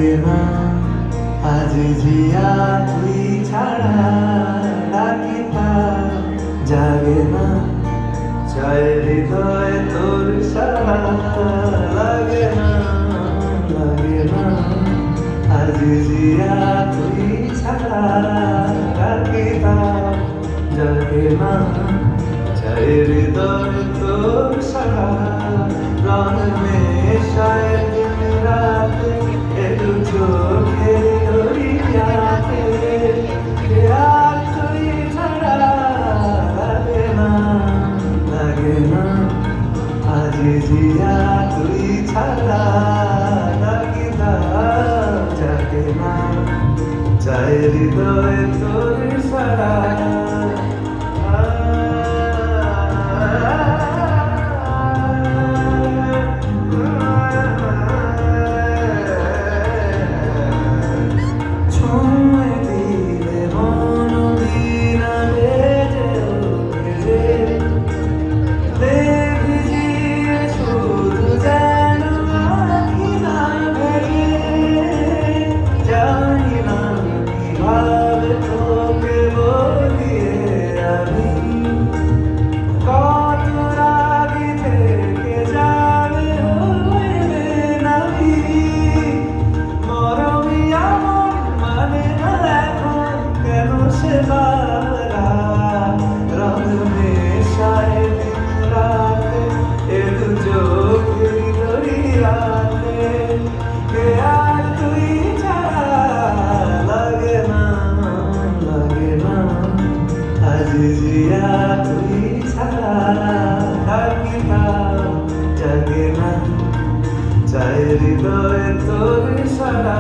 লাগে না আজ জিয়া তুই ছাড়া ডাকিতা জাগে না চায় হৃদয় তোর সারা লাগে না আজ জিয়া তুই ছাড়া ডাকিতা জাগে না চায় হৃদয় তোর সারা রং মেশায় দিন রাত একটু চোখে দরিয়াতে আর তুই ছাড়া লাগে না আজ জিয়া তুই ছাড়া লাগিতা জাগে না চায় হৃদয় তোর সারা জিয়া তুই ছাড়া ডাকিতা জাগে না চায় হৃদয় তোর সারা